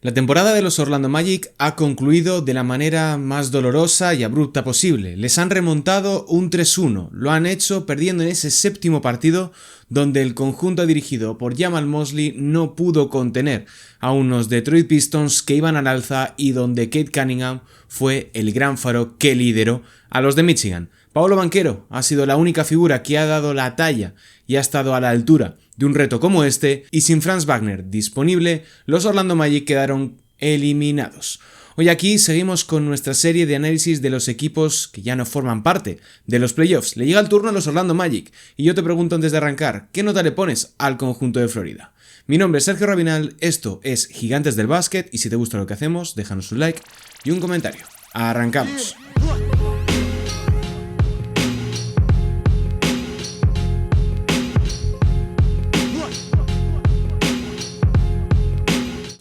La temporada de los Orlando Magic ha concluido de la manera más dolorosa y abrupta posible. Les han remontado un 3-1, lo han hecho perdiendo en ese séptimo partido donde el conjunto dirigido por Jamal Mosley no pudo contener a unos Detroit Pistons que iban al alza y donde Cade Cunningham fue el gran faro que lideró a los de Michigan. Paolo Banchero ha sido la única figura que ha dado la talla y ha estado a la altura de un reto como este, y sin Franz Wagner disponible, los Orlando Magic quedaron eliminados. Hoy aquí seguimos con nuestra serie de análisis de los equipos que ya no forman parte de los playoffs. Le llega el turno a los Orlando Magic, y yo te pregunto antes de arrancar, ¿qué nota le pones al conjunto de Florida? Mi nombre es Sergio Rabinal, esto es Gigantes del Básquet, y si te gusta lo que hacemos, déjanos un like y un comentario. ¡Arrancamos!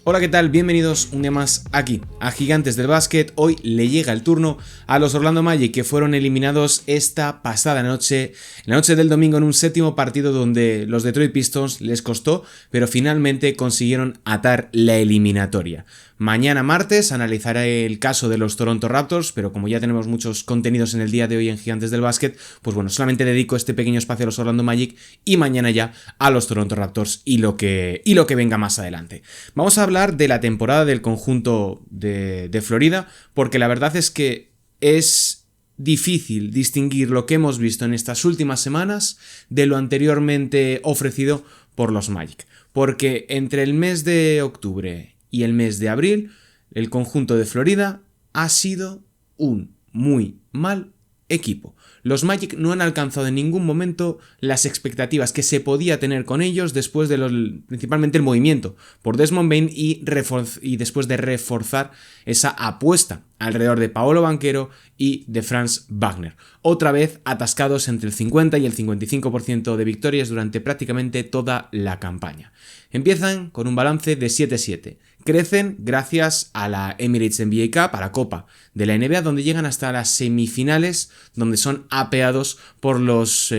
Hola, ¿qué tal? Bienvenidos un día más aquí a Gigantes del Básquet. Hoy le llega el turno a los Orlando Magic, que fueron eliminados esta pasada noche, la noche del domingo, en un séptimo partido donde los Detroit Pistons les costó, pero finalmente consiguieron atar la eliminatoria. Mañana martes analizaré el caso de los Toronto Raptors, pero como ya tenemos muchos contenidos en el día de hoy en Gigantes del Básquet, pues bueno, solamente dedico este pequeño espacio a los Orlando Magic y mañana ya a los Toronto Raptors y lo que venga más adelante. Vamos a hablar de la temporada del conjunto de Florida, porque la verdad es que es difícil distinguir lo que hemos visto en estas últimas semanas de lo anteriormente ofrecido por los Magic, porque entre el mes de octubre y el mes de abril, el conjunto de Florida ha sido un muy mal equipo. Los Magic no han alcanzado en ningún momento las expectativas que se podía tener con ellos después de principalmente el movimiento por Desmond Bane y después de reforzar esa apuesta alrededor de Paolo Banchero y de Franz Wagner. Otra vez atascados entre el 50 y el 55% de victorias durante prácticamente toda la campaña. Empiezan con un balance de 7-7. Crecen gracias a la Emirates NBA Cup, a la Copa de la NBA, donde llegan hasta las semifinales, donde son apeados por los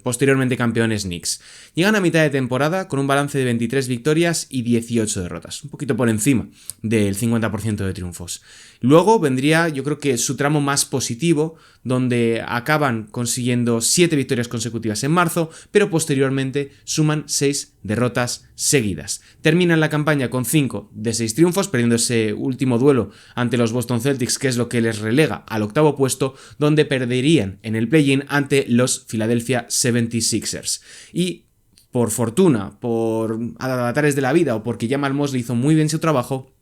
posteriormente campeones Knicks. Llegan a mitad de temporada con un balance de 23 victorias y 18 derrotas, un poquito por encima del 50% de triunfos. Luego vendría, yo creo que su tramo más positivo, donde acaban consiguiendo 7 victorias consecutivas en marzo, pero posteriormente suman 6 derrotas seguidas. Terminan la campaña con 5 de 6 triunfos, perdiendo ese último duelo ante los Boston Celtics, que es lo que les relega al octavo puesto, donde perderían en el play-in ante los Philadelphia 76ers. Y por fortuna, por avatares de la vida o porque Jamal Mosley hizo muy bien su trabajo,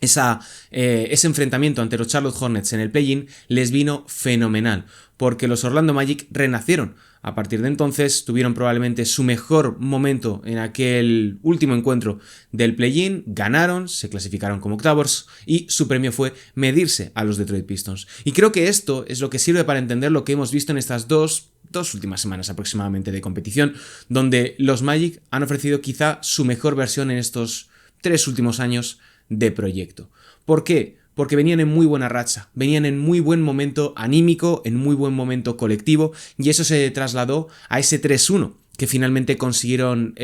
ese enfrentamiento ante los Charlotte Hornets en el play-in les vino fenomenal, porque los Orlando Magic renacieron. A partir de entonces tuvieron probablemente su mejor momento en aquel último encuentro del play-in, ganaron, se clasificaron como octavos y su premio fue medirse a los Detroit Pistons. Y creo que esto es lo que sirve para entender lo que hemos visto en estas dos últimas semanas aproximadamente de competición, donde los Magic han ofrecido quizá su mejor versión en estos 3 últimos años de proyecto. ¿Por qué? Porque venían en muy buena racha, venían en muy buen momento anímico, en muy buen momento colectivo, y eso se trasladó a ese 3-1 que finalmente consiguieron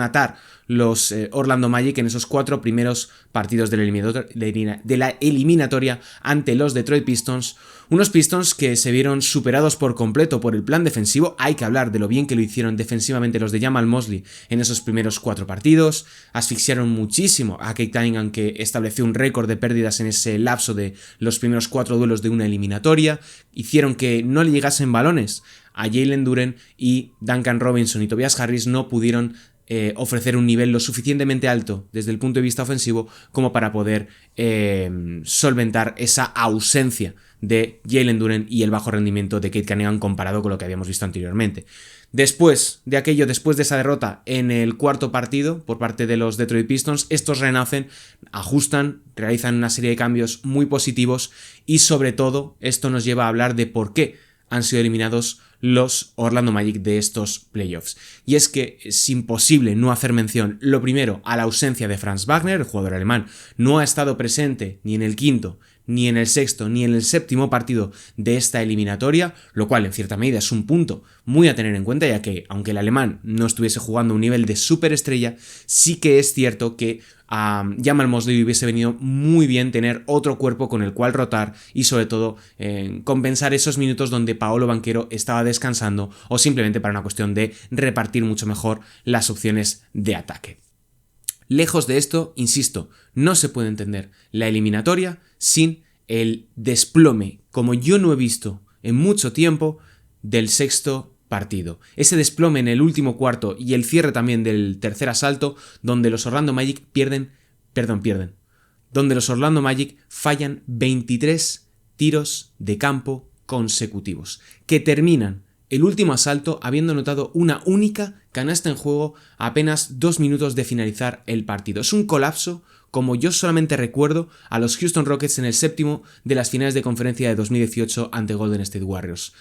atar los Orlando Magic en esos 4 primeros partidos de la eliminatoria ante los Detroit Pistons. Unos Pistons que se vieron superados por completo por el plan defensivo. Hay que hablar de lo bien que lo hicieron defensivamente los de Jamal Mosley en esos primeros 4 partidos. Asfixiaron muchísimo a Cade Cunningham, que estableció un récord de pérdidas en ese lapso de los primeros 4 duelos de una eliminatoria. Hicieron que no le llegasen balones a Jalen Duren, y Duncan Robinson y Tobias Harris no pudieron ofrecer un nivel lo suficientemente alto desde el punto de vista ofensivo como para poder solventar esa ausencia de Jalen Duren y el bajo rendimiento de Cade Cunningham comparado con lo que habíamos visto anteriormente. Después de esa derrota en el cuarto partido por parte de los Detroit Pistons, estos renacen, ajustan, realizan una serie de cambios muy positivos, y sobre todo esto nos lleva a hablar de por qué han sido eliminados los Orlando Magic de estos playoffs. Y es que es imposible no hacer mención, lo primero, a la ausencia de Franz Wagner. El jugador alemán no ha estado presente ni en el quinto, ni en el sexto, ni en el séptimo partido de esta eliminatoria, lo cual en cierta medida es un punto muy a tener en cuenta, ya que aunque el alemán no estuviese jugando a un nivel de superestrella, sí que es cierto que a Jamal Mosley le hubiese venido muy bien tener otro cuerpo con el cual rotar y sobre todo compensar esos minutos donde Paolo Banchero estaba descansando o simplemente para una cuestión de repartir mucho mejor las opciones de ataque. Lejos de esto, insisto, no se puede entender la eliminatoria sin el desplome, como yo no he visto en mucho tiempo, del sexto partido. Ese desplome en el último cuarto y el cierre también del tercer asalto, donde los Orlando Magic donde los Orlando Magic fallan 23 tiros de campo consecutivos, que terminan el último asalto habiendo anotado una única canasta en juego a apenas 2 minutos de finalizar el partido. Es un colapso como yo solamente recuerdo a los Houston Rockets en el séptimo de las finales de conferencia de 2018 ante Golden State Warriors.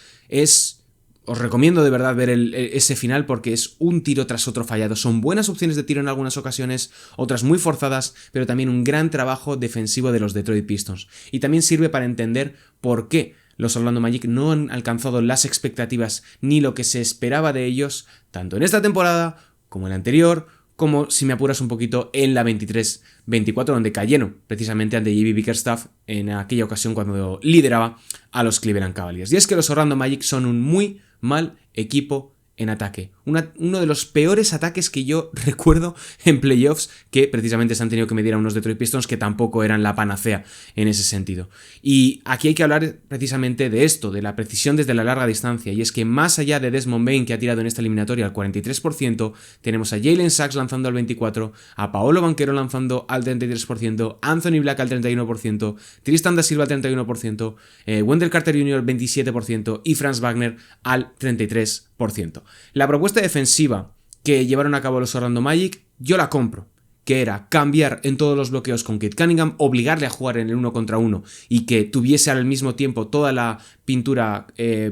Os recomiendo de verdad ver ese final porque es un tiro tras otro fallado. Son buenas opciones de tiro en algunas ocasiones, otras muy forzadas, pero también un gran trabajo defensivo de los Detroit Pistons. Y también sirve para entender por qué los Orlando Magic no han alcanzado las expectativas ni lo que se esperaba de ellos, tanto en esta temporada como en la anterior, como, si me apuras un poquito, en la 23-24, donde cayeron precisamente ante JB Bickerstaff en aquella ocasión cuando lideraba a los Cleveland Cavaliers. Y es que los Orlando Magic son un muy mal equipo en ataque. Uno de los peores ataques que yo recuerdo en playoffs, que precisamente se han tenido que medir a unos Detroit Pistons que tampoco eran la panacea en ese sentido. Y aquí hay que hablar precisamente de esto, de la precisión desde la larga distancia, y es que más allá de Desmond Bane, que ha tirado en esta eliminatoria al 43%, tenemos a Jalen Suggs lanzando al 24%, a Paolo Banchero lanzando al 33%, Anthony Black al 31%, Tristan da Silva al 31%, Wendell Carter Jr. 27% y Franz Wagner al 33%. La propuesta defensiva que llevaron a cabo los Orlando Magic, yo la compro, que era cambiar en todos los bloqueos con Cade Cunningham, obligarle a jugar en el 1 contra 1 y que tuviese al mismo tiempo toda la pintura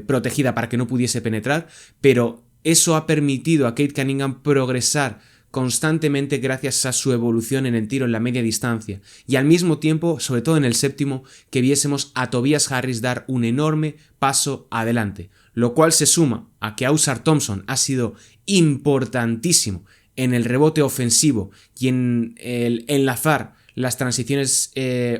protegida para que no pudiese penetrar, pero eso ha permitido a Cade Cunningham progresar constantemente gracias a su evolución en el tiro en la media distancia y al mismo tiempo, sobre todo en el séptimo, que viésemos a Tobias Harris dar un enorme paso adelante, lo cual se suma a que Ausar Thompson ha sido importantísimo en el rebote ofensivo y en el enlazar las transiciones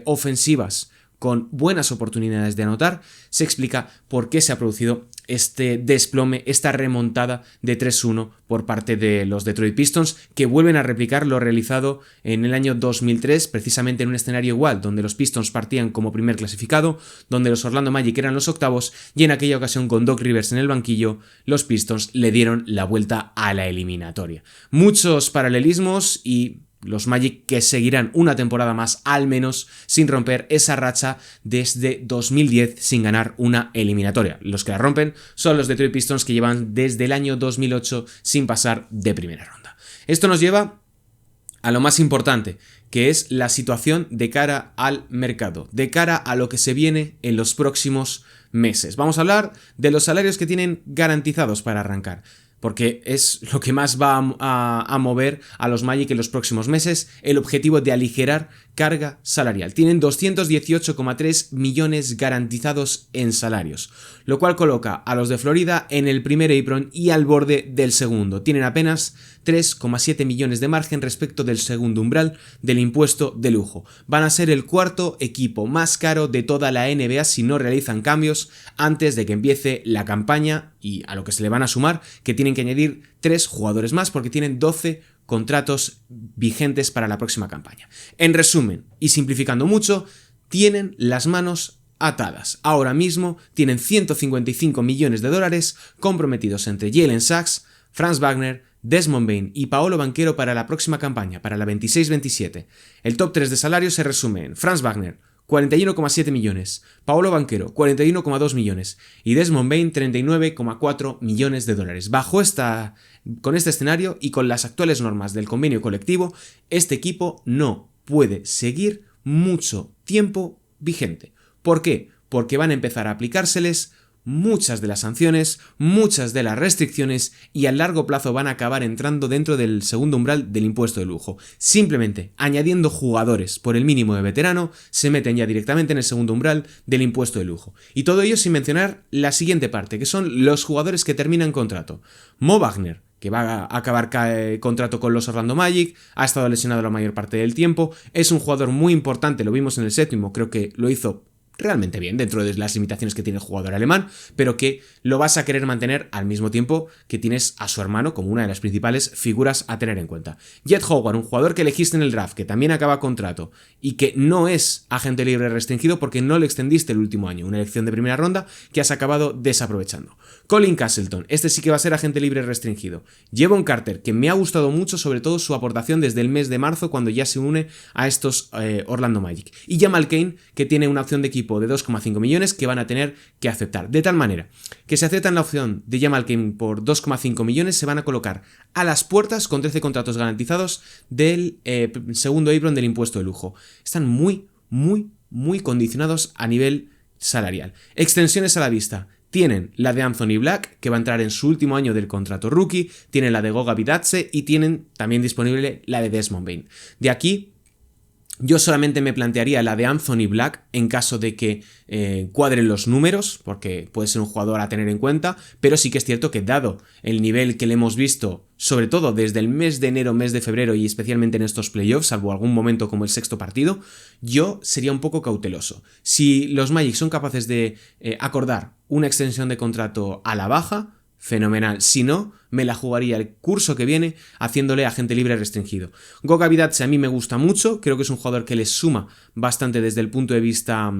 ofensivas con buenas oportunidades de anotar. Se explica por qué se ha producido este desplome, esta remontada de 3-1 por parte de los Detroit Pistons, que vuelven a replicar lo realizado en el año 2003, precisamente en un escenario igual, donde los Pistons partían como primer clasificado, donde los Orlando Magic eran los octavos, y en aquella ocasión con Doc Rivers en el banquillo, los Pistons le dieron la vuelta a la eliminatoria. Muchos paralelismos y los Magic que seguirán una temporada más al menos sin romper esa racha desde 2010 sin ganar una eliminatoria. Los que la rompen son los Detroit Pistons, que llevan desde el año 2008 sin pasar de primera ronda. Esto nos lleva a lo más importante, que es la situación de cara al mercado, de cara a lo que se viene en los próximos meses. Vamos a hablar de los salarios que tienen garantizados para arrancar, porque es lo que más va a mover a los Magic en los próximos meses, el objetivo de aligerar carga salarial. Tienen 218,3 millones garantizados en salarios, lo cual coloca a los de Florida en el primer apron y al borde del segundo. Tienen apenas 3,7 millones de margen respecto del segundo umbral del impuesto de lujo. Van a ser el cuarto equipo más caro de toda la NBA si no realizan cambios antes de que empiece la campaña, y a lo que se le van a sumar que tienen que añadir 3 jugadores más porque tienen 12 contratos vigentes para la próxima campaña. En resumen, y simplificando mucho, tienen las manos atadas. Ahora mismo tienen 155 millones de dólares comprometidos entre Jalen Suggs, Franz Wagner, Desmond Bane y Paolo Banchero para la próxima campaña, para la 26-27. El top 3 de salarios se resume en Franz Wagner, 41,7 millones, Paolo Banchero, 41,2 millones y Desmond Bane, 39,4 millones de dólares. Con este escenario y con las actuales normas del convenio colectivo, este equipo no puede seguir mucho tiempo vigente. ¿Por qué? Porque van a empezar a aplicárseles muchas de las sanciones, muchas de las restricciones, y a largo plazo van a acabar entrando dentro del segundo umbral del impuesto de lujo. Simplemente añadiendo jugadores por el mínimo de veterano se meten ya directamente en el segundo umbral del impuesto de lujo. Y todo ello sin mencionar la siguiente parte, que son los jugadores que terminan contrato. Mo Wagner, que va a acabar contrato con los Orlando Magic, ha estado lesionado la mayor parte del tiempo, es un jugador muy importante, lo vimos en el séptimo, creo que lo hizo realmente bien dentro de las limitaciones que tiene el jugador alemán, pero que lo vas a querer mantener al mismo tiempo que tienes a su hermano como una de las principales figuras a tener en cuenta. Jett Howard, un jugador que elegiste en el draft, que también acaba contrato y que no es agente libre restringido porque no le extendiste el último año, una elección de primera ronda que has acabado desaprovechando. Colin Castleton, este sí que va a ser agente libre restringido. Jevon Carter, que me ha gustado mucho, sobre todo su aportación desde el mes de marzo cuando ya se une a estos Orlando Magic. Y Jamal Cain, que tiene una opción de equipo de 2,5 millones que van a tener que aceptar. De tal manera que si aceptan la opción de Jamal Cain por 2,5 millones, se van a colocar a las puertas con 13 contratos garantizados del segundo apron del impuesto de lujo. Están muy condicionados a nivel salarial. Extensiones a la vista. Tienen la de Anthony Black, que va a entrar en su último año del contrato rookie, tienen la de Goga Bitadze y tienen también disponible la de Desmond Bane. De aquí, yo solamente me plantearía la de Anthony Black en caso de que cuadren los números, porque puede ser un jugador a tener en cuenta, pero sí que es cierto que dado el nivel que le hemos visto, sobre todo desde el mes de enero, mes de febrero y especialmente en estos playoffs, salvo algún momento como el sexto partido, yo sería un poco cauteloso. Si los Magic son capaces de acordar una extensión de contrato a la baja, fenomenal. Si no, me la jugaría el curso que viene haciéndole agente libre restringido. Goga Bitadze a mí me gusta mucho, creo que es un jugador que les suma bastante desde el punto de vista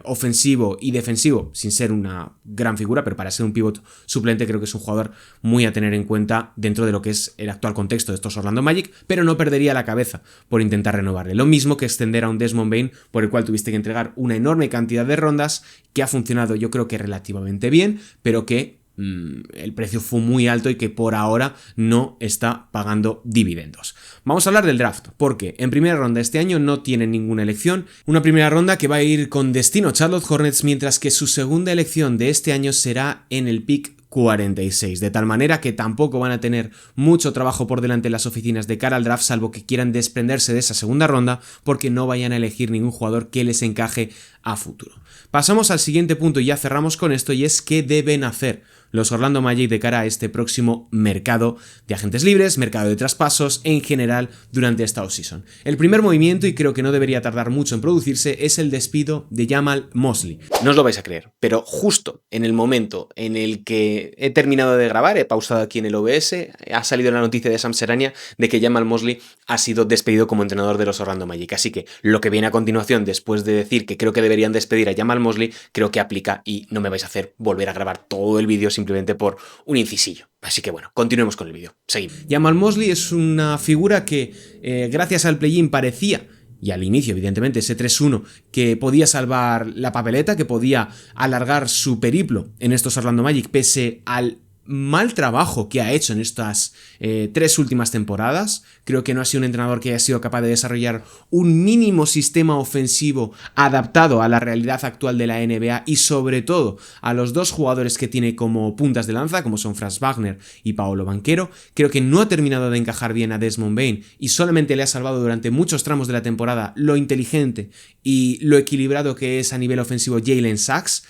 ofensivo y defensivo, sin ser una gran figura, pero para ser un pivot suplente creo que es un jugador muy a tener en cuenta dentro de lo que es el actual contexto de estos Orlando Magic, pero no perdería la cabeza por intentar renovarle. Lo mismo que extender a un Desmond Bane, por el cual tuviste que entregar una enorme cantidad de rondas, que ha funcionado yo creo que relativamente bien, pero que el precio fue muy alto y que por ahora no está pagando dividendos. Vamos a hablar del draft, porque en primera ronda este año no tienen ninguna elección, una primera ronda que va a ir con destino Charlotte Hornets, mientras que su segunda elección de este año será en el pick 46, de tal manera que tampoco van a tener mucho trabajo por delante en las oficinas de cara al draft, salvo que quieran desprenderse de esa segunda ronda porque no vayan a elegir ningún jugador que les encaje a futuro. Pasamos al siguiente punto y ya cerramos con esto, y es qué deben hacer los Orlando Magic de cara a este próximo mercado de agentes libres, mercado de traspasos en general durante esta offseason. El primer movimiento, y creo que no debería tardar mucho en producirse, es el despido de Jamal Mosley. No os lo vais a creer, pero justo en el momento en el que he terminado de grabar, he pausado aquí en el OBS, ha salido la noticia de Sam Serania de que Jamal Mosley ha sido despedido como entrenador de los Orlando Magic. Así que lo que viene a continuación, después de decir que creo que deberían despedir a Jamal Mosley, creo que aplica y no me vais a hacer volver a grabar todo el vídeo simplemente por un incisillo. Así que bueno, continuemos con el vídeo. Seguimos. Jamal Mosley es una figura que gracias al play-in parecía, y al inicio evidentemente ese 3-1, que podía salvar la papeleta, que podía alargar su periplo en estos Orlando Magic pese al mal trabajo que ha hecho en estas 3 últimas temporadas. Creo que no ha sido un entrenador que haya sido capaz de desarrollar un mínimo sistema ofensivo adaptado a la realidad actual de la NBA y sobre todo a los dos jugadores que tiene como puntas de lanza, como son Franz Wagner y Paolo Banchero. Creo que no ha terminado de encajar bien a Desmond Bane y solamente le ha salvado durante muchos tramos de la temporada lo inteligente y lo equilibrado que es a nivel ofensivo Jalen Sachs.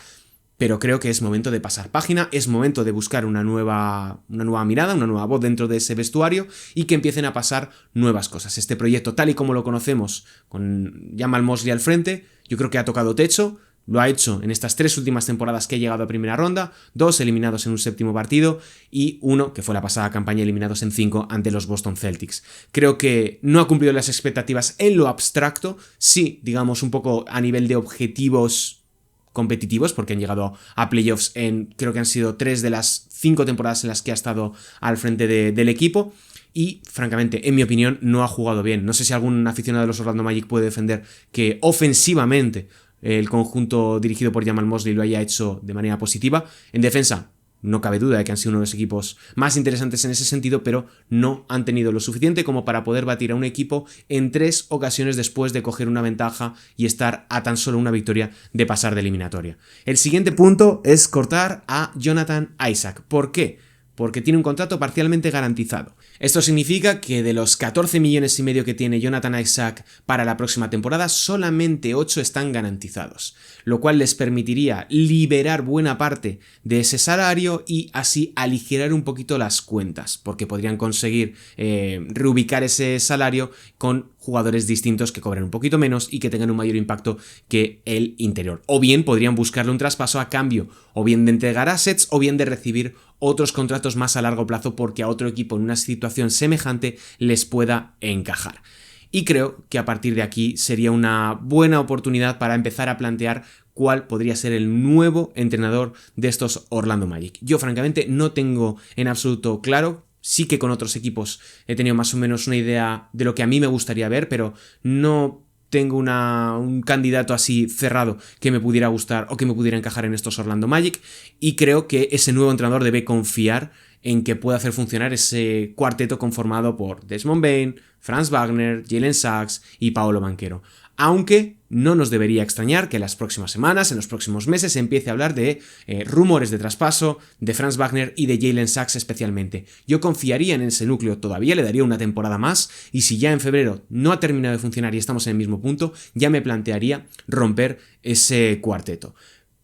Pero creo que es momento de pasar página, es momento de buscar una nueva mirada, una nueva voz dentro de ese vestuario y que empiecen a pasar nuevas cosas. Este proyecto, tal y como lo conocemos, con Jamal Mosley al frente, yo creo que ha tocado techo. Lo ha hecho en estas 3 últimas temporadas que ha llegado a primera ronda, 2 eliminados en un séptimo partido y 1, que fue la pasada campaña, eliminados en 5 ante los Boston Celtics. Creo que no ha cumplido las expectativas en lo abstracto, sí, digamos un poco a nivel de objetivos competitivos, porque han llegado a playoffs creo que han sido 3 de las 5 temporadas en las que ha estado al frente del equipo. Y, francamente, en mi opinión, no ha jugado bien. No sé si algún aficionado de los Orlando Magic puede defender que ofensivamente el conjunto dirigido por Jamal Mosley lo haya hecho de manera positiva. En defensa, no cabe duda de que han sido uno de los equipos más interesantes en ese sentido, pero no han tenido lo suficiente como para poder batir a un equipo en 3 ocasiones después de coger una ventaja y estar a tan solo una victoria de pasar de eliminatoria. El siguiente punto es cortar a Jonathan Isaac. ¿Por qué? porque tiene un contrato parcialmente garantizado. Esto significa que de los 14,5 millones que tiene Jonathan Isaac para la próxima temporada, solamente 8 están garantizados, lo cual les permitiría liberar buena parte de ese salario y así aligerar un poquito las cuentas, porque podrían conseguir reubicar ese salario con jugadores distintos que cobren un poquito menos y que tengan un mayor impacto que el interior. O bien podrían buscarle un traspaso a cambio, o bien de entregar assets, o bien de recibir otros contratos más a largo plazo porque a otro equipo en una situación semejante les pueda encajar. Y creo que a partir de aquí sería una buena oportunidad para empezar a plantear cuál podría ser el nuevo entrenador de estos Orlando Magic. Yo francamente no tengo en absoluto claro. Sí que con otros equipos he tenido más o menos una idea de lo que a mí me gustaría ver, pero no tengo un candidato así cerrado que me pudiera gustar o que me pudiera encajar en estos Orlando Magic, y creo que ese nuevo entrenador debe confiar en que pueda hacer funcionar ese cuarteto conformado por Desmond Bane, Franz Wagner, Jalen Suggs y Paolo Banchero. Aunque no nos debería extrañar que en las próximas semanas, en los próximos meses, se empiece a hablar de rumores de traspaso de Franz Wagner y de Jalen Suggs especialmente. Yo confiaría en ese núcleo todavía, le daría una temporada más, y si ya en febrero no ha terminado de funcionar y estamos en el mismo punto, ya me plantearía romper ese cuarteto.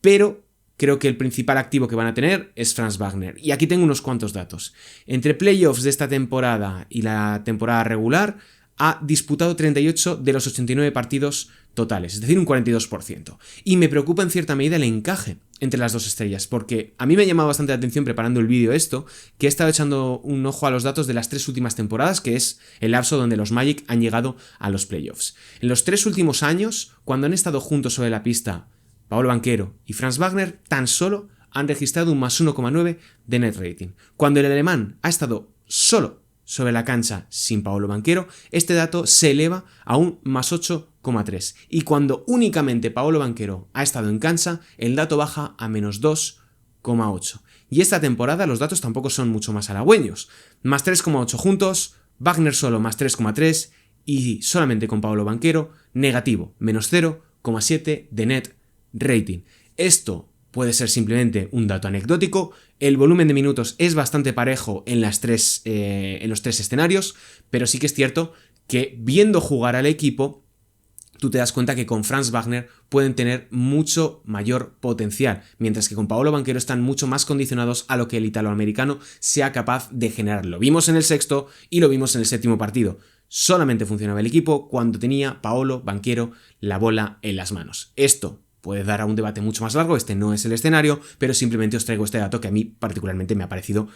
Pero creo que el principal activo que van a tener es Franz Wagner. Y aquí tengo unos cuantos datos. Entre playoffs de esta temporada y la temporada regular, ha disputado 38 de los 89 partidos totales, es decir, un 42%. Y me preocupa en cierta medida el encaje entre las dos estrellas, porque a mí me ha llamado bastante la atención preparando el vídeo esto, que he estado echando un ojo a los datos de las 3 últimas temporadas, que es el lapso donde los Magic han llegado a los playoffs. En los 3 últimos años, cuando han estado juntos sobre la pista Paolo Banchero y Franz Wagner, tan solo han registrado un más 1,9 de net rating. Cuando el alemán ha estado solo sobre la cancha sin Paolo Banchero, este dato se eleva a un más 8,3. Y cuando únicamente Paolo Banchero ha estado en cancha, el dato baja a menos 2,8. Y esta temporada los datos tampoco son mucho más halagüeños. Más 3,8 juntos, Wagner solo más 3,3 y solamente con Paolo Banchero, negativo, menos 0,7 de net rating. Esto puede ser simplemente un dato anecdótico. El volumen de minutos es bastante parejo en los 3 escenarios, pero sí que es cierto que viendo jugar al equipo, tú te das cuenta que con Franz Wagner pueden tener mucho mayor potencial, mientras que con Paolo Banchero están mucho más condicionados a lo que el italoamericano sea capaz de generar. Lo vimos en el sexto y lo vimos en el séptimo partido. Solamente funcionaba el equipo cuando tenía Paolo Banchero la bola en las manos. Esto puede dar a un debate mucho más largo, este no es el escenario, pero simplemente os traigo este dato que a mí particularmente me ha parecido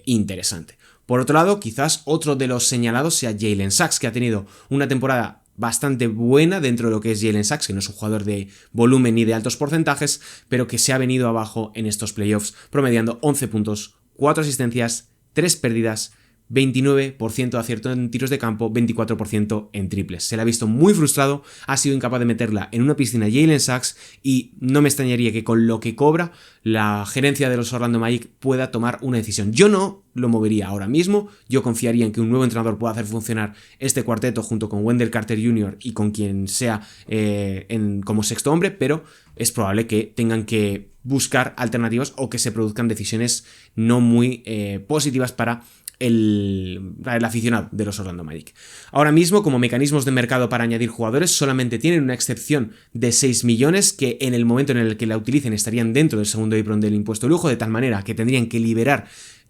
interesante. Por otro lado, quizás otro de los señalados sea Jalen Suggs, que ha tenido una temporada bastante buena dentro de lo que es Jalen Suggs, que no es un jugador de volumen ni de altos porcentajes, pero que se ha venido abajo en estos playoffs, promediando 11 puntos, 4 asistencias, 3 pérdidas, 29% de acierto en tiros de campo, 24% en triples. Se le ha visto muy frustrado, ha sido incapaz de meterla en una piscina Jalen Suggs, y no me extrañaría que con lo que cobra la gerencia de los Orlando Magic pueda tomar una decisión. Yo no lo movería ahora mismo, yo confiaría en que un nuevo entrenador pueda hacer funcionar este cuarteto junto con Wendell Carter Jr. y con quien sea como sexto hombre, pero es probable que tengan que buscar alternativas o que se produzcan decisiones no muy positivas para el aficionado de los Orlando Magic. Ahora mismo, como mecanismos de mercado para añadir jugadores, solamente tienen una excepción de 6 millones que en el momento en el que la utilicen estarían dentro del segundo apron del impuesto de lujo, de tal manera que tendrían que liberar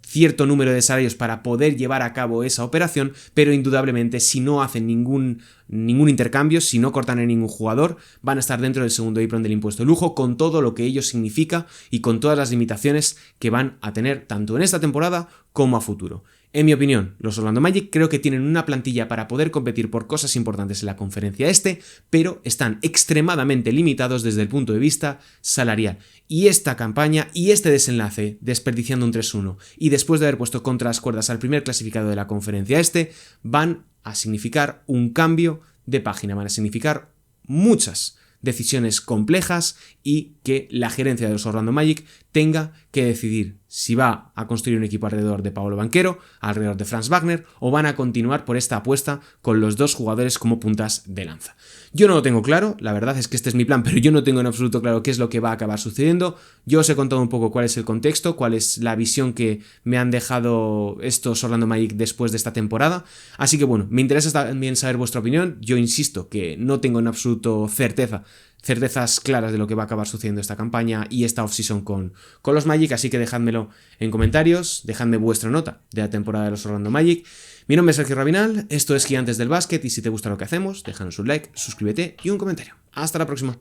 cierto número de salarios para poder llevar a cabo esa operación, pero indudablemente si no hacen ningún intercambio, si no cortan a ningún jugador, van a estar dentro del segundo apron del impuesto de lujo, con todo lo que ello significa y con todas las limitaciones que van a tener tanto en esta temporada como a futuro. En mi opinión, los Orlando Magic creo que tienen una plantilla para poder competir por cosas importantes en la conferencia este, pero están extremadamente limitados desde el punto de vista salarial. Y esta campaña y este desenlace, desperdiciando un 3-1 y después de haber puesto contra las cuerdas al primer clasificado de la conferencia este, van a significar un cambio de página, van a significar muchas decisiones complejas y que la gerencia de los Orlando Magic tenga que decidir si va a construir un equipo alrededor de Paolo Banchero, alrededor de Franz Wagner, o van a continuar por esta apuesta con los dos jugadores como puntas de lanza. Yo no lo tengo claro, la verdad es que este es mi plan, pero yo no tengo en absoluto claro qué es lo que va a acabar sucediendo. Yo os he contado un poco cuál es el contexto, cuál es la visión que me han dejado estos Orlando Magic después de esta temporada, así que bueno, me interesa también saber vuestra opinión. Yo insisto que no tengo en absoluto certezas claras de lo que va a acabar sucediendo esta campaña y esta offseason con los Magic, así que dejádmelo en comentarios, dejadme vuestra nota de la temporada de los Orlando Magic. Mi nombre es Sergio Rabinal, esto es Gigantes del Básquet y si te gusta lo que hacemos, déjanos un like, suscríbete y un comentario. Hasta la próxima.